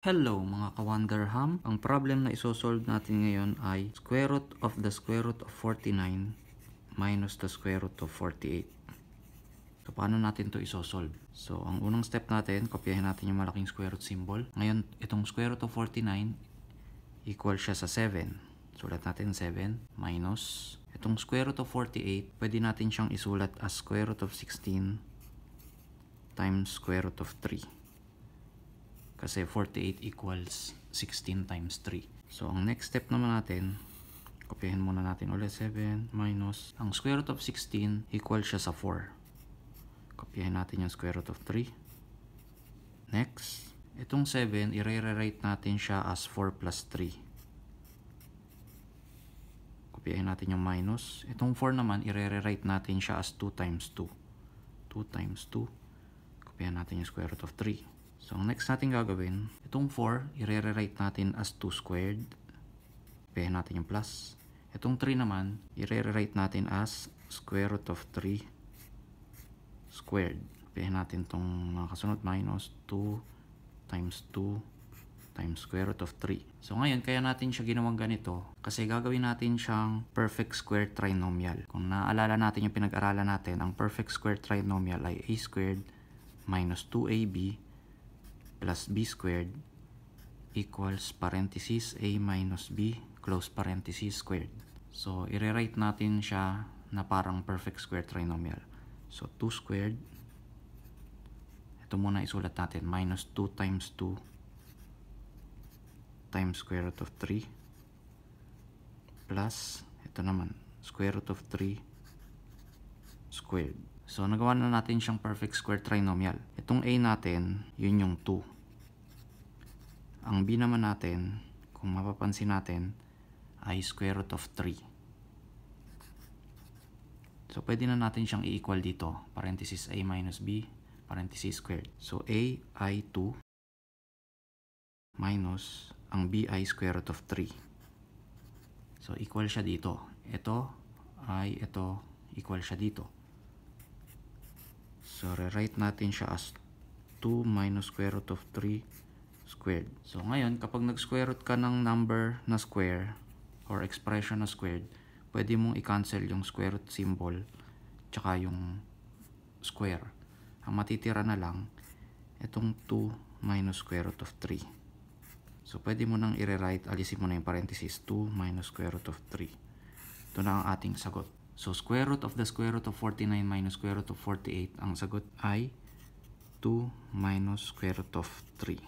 Hello mga ka-Wonderham! Ang problem na isosolve natin ngayon ay square root of the square root of 49 minus the square root of 48. So paano natin to isosolve? So ang unang step natin, kopyahin natin yung malaking square root symbol. Ngayon itong square root of 49 equal siya sa 7. Sulat natin 7 minus itong square root of 48, pwede natin siyang isulat as square root of 16 times square root of 3. Kasi 48 equals 16 times 3. So, ang next step naman natin, kopyahin muna natin ulit 7 minus, ang square root of 16 equal siya sa 4. Kopyahin natin yung square root of 3. Next, itong 7, i-rewrite natin siya as 4 plus 3. Kopyahin natin yung minus. Itong 4 naman, i-rewrite natin siya as 2 times 2. 2 times 2. Kopyahin natin yung square root of 3. So, ang next natin gagawin, itong 4, i-rewrite natin as 2 squared. Kopyahin natin yung plus. Itong 3 naman, i-rewrite natin as square root of 3 squared. Kopyahin natin itong mga kasunod, minus 2 times 2 times square root of 3. So, ngayon, kaya natin siya ginawang ganito kasi gagawin natin siyang perfect square trinomial. Kung naaalala natin yung pinag-aralan natin, ang perfect square trinomial ay a squared minus 2ab plus b squared equals parenthesis a minus b close parenthesis squared. So, i-rewrite natin siya na parang perfect square trinomial. So, 2 squared. Ito muna isulat natin. Minus 2 times 2 times square root of 3 plus, ito naman, square root of 3 squared. So, nagawa na natin siyang perfect square trinomial. Itong a natin, yun yung 2. Ang b naman natin, kung mapapansin natin, ay square root of 3. So, pwede na natin siyang i-equal dito. Parenthesis a minus b, parenthesis squared. So, a ay 2 minus ang b ay square root of 3. So, equal siya dito. Ito, equal siya dito. So, rewrite natin siya as 2 minus square root of 3 squared. So, ngayon, kapag nag-square root ka ng number na square or expression na squared, pwede mong i-cancel yung square root symbol tsaka yung square. Ang matitira na lang, itong 2 minus square root of 3. So, pwede mo nang i-rewrite, alisin mo na yung parenthesis, 2 minus square root of 3. Ito na ang ating sagot. So, square root of the square root of 49 minus square root of 48, ang sagot ay 2 minus square root of 3.